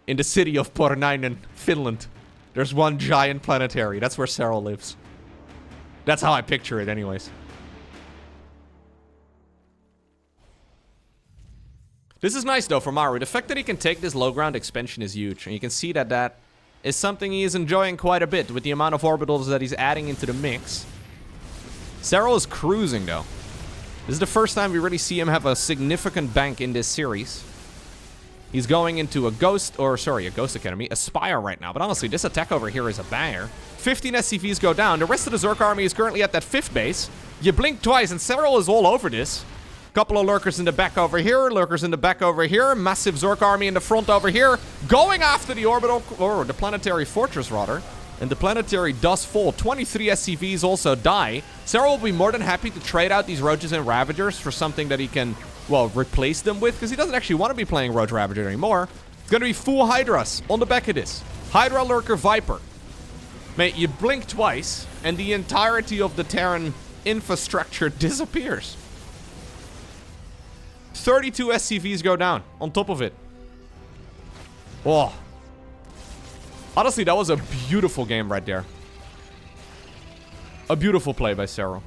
In the city of Pornainen, Finland, there's one giant planetary. That's where Serral lives. That's how I picture it, anyways. This is nice, though, for Maru. The fact that he can take this low-ground expansion is huge. And you can see that that is something he is enjoying quite a bit with the amount of orbitals that he's adding into the mix. Serral is cruising, though. This is the first time we really see him have a significant bank in this series. He's going into a Ghost Academy, a Spire right now. But honestly, this attack over here is a banger. 15 SCVs go down. The rest of the Zerg army is currently at that 5th base. You blink twice, and Serral is all over this. Couple of lurkers in the back over here, lurkers in the back over here, massive Zerg army in the front over here, going after the orbital, or the planetary fortress rather. And the planetary does fall. 23 SCVs also die. Serral will be more than happy to trade out these Roaches and Ravagers for something that he can, well, replace them with, because he doesn't actually want to be playing Roach Ravager anymore. It's going to be full Hydras on the back of this. Hydra, Lurker, Viper. Mate, you blink twice, and the entirety of the Terran infrastructure disappears. 32 SCVs go down on top of it. Oh. Honestly, that was a beautiful game right there. A beautiful play by Serral.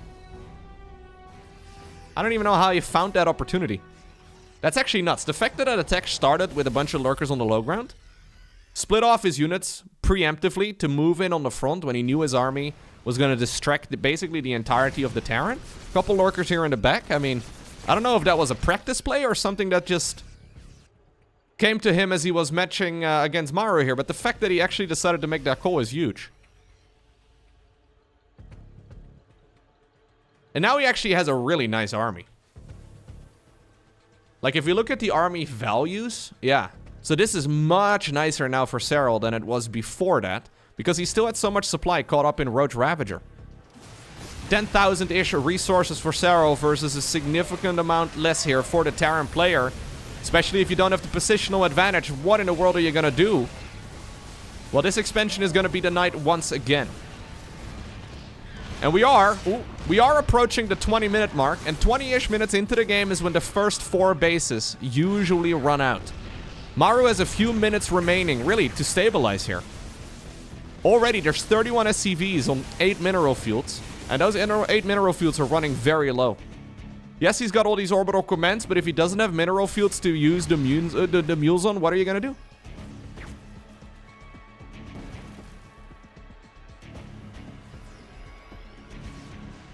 I don't even know how he found that opportunity. That's actually nuts. The fact that that attack started with a bunch of lurkers on the low ground, split off his units preemptively to move in on the front when he knew his army was going to distract basically the entirety of the Terran. Couple lurkers here in the back. I mean, I don't know if that was a practice play or something that just came to him as he was matching against Maru here, but the fact that he actually decided to make that call is huge. And now he actually has a really nice army. Like, if you look at the army values, yeah. So this is much nicer now for Serral than it was before that, because he still had so much supply caught up in Roach Ravager. 10,000-ish resources for Serral versus a significant amount less here for the Terran player. Especially if you don't have the positional advantage. What in the world are you gonna do? Well, this expansion is gonna be denied once again. And we are approaching the 20-minute mark, and 20-ish minutes into the game is when the first 4 bases usually run out. Maru has a few minutes remaining, really, to stabilize here. Already, there's 31 SCVs on 8 mineral fields, and those 8 mineral fields are running very low. Yes, he's got all these orbital commands, but if he doesn't have mineral fields to use the mules on, what are you gonna do?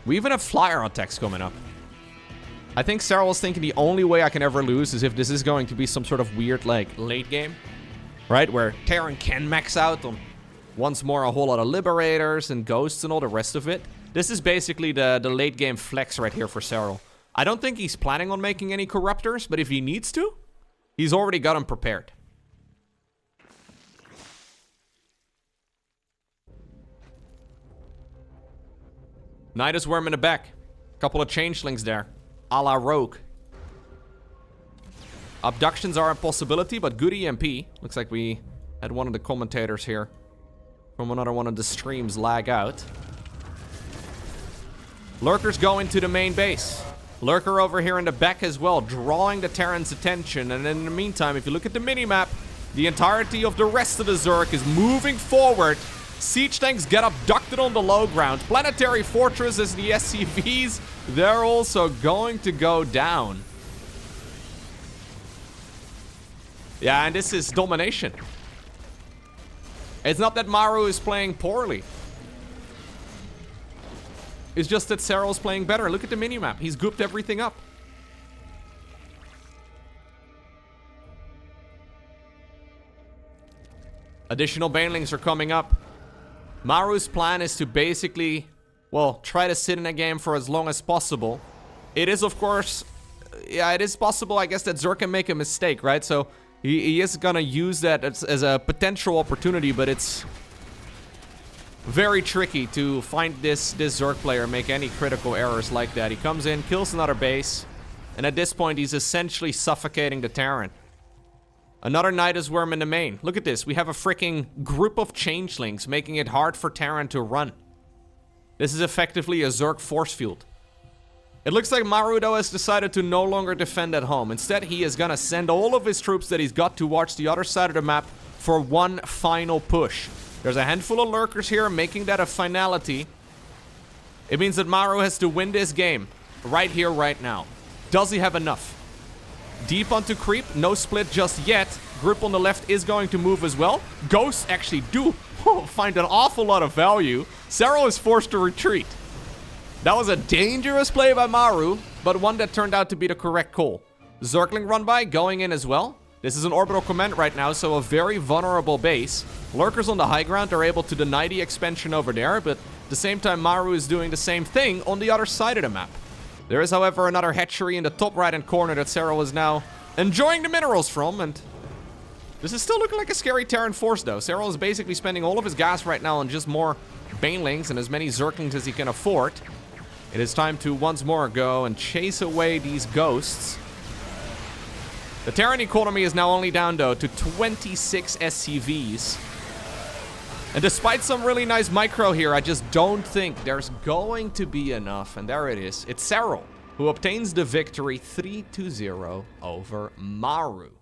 We even have flyer attacks coming up. I think Serral was thinking the only way I can ever lose is if this is going to be some sort of weird, like, late game. Right? Where Terran can max out on once more a whole lot of Liberators and Ghosts and all the rest of it. This is basically the late game flex right here for Serral. I don't think he's planning on making any Corruptors, but if he needs to, he's already got them prepared. Nidus Worm in the back. Couple of changelings there. A la Rogue. Abductions are a possibility, but good EMP. Looks like we had one of the commentators here from another one of the streams lag out. Lurkers go into the main base. Lurker over here in the back as well, drawing the Terran's attention. And in the meantime, if you look at the minimap, the entirety of the rest of the Zerg is moving forward. Siege tanks get abducted on the low ground. Planetary fortresses, the SCVs, they're also going to go down. Yeah, and this is domination. It's not that Maru is playing poorly. It's just that Serral's playing better. Look at the minimap. He's gooped everything up. Additional banelings are coming up. Maru's plan is to basically, well, try to sit in a game for as long as possible. It is, of course, yeah, it is possible, I guess, that Zerg can make a mistake, right? So he is gonna use that as a potential opportunity, but it's very tricky to find this Zerg player make any critical errors like that. He comes in, kills another base, and at this point, he's essentially suffocating the Terran. Another Nidus Worm in the main. Look at this. We have a freaking group of changelings making it hard for Terran to run. This is effectively a Zerg force field. It looks like Maru, though, has decided to no longer defend at home. Instead, he is gonna send all of his troops that he's got towards the other side of the map for one final push. There's a handful of Lurkers here, making that a finality. It means that Maru has to win this game right here, right now. Does he have enough? Deep onto creep, no split just yet. Group on the left is going to move as well. Ghosts actually do find an awful lot of value. Serral is forced to retreat. That was a dangerous play by Maru, but one that turned out to be the correct call. Zergling run by, going in as well. This is an orbital command right now, so a very vulnerable base. Lurkers on the high ground are able to deny the expansion over there, but at the same time Maru is doing the same thing on the other side of the map. There is, however, another hatchery in the top right-hand corner that Serral is now enjoying the minerals from, and this is still looking like a scary Terran force, though. Serral is basically spending all of his gas right now on just more banelings and as many Zerglings as he can afford. It is time to once more go and chase away these ghosts. The Terran economy is now only down, though, to 26 SCVs. And despite some really nice micro here, I just don't think there's going to be enough. And there it is. It's Serral who obtains the victory 3-0 over Maru.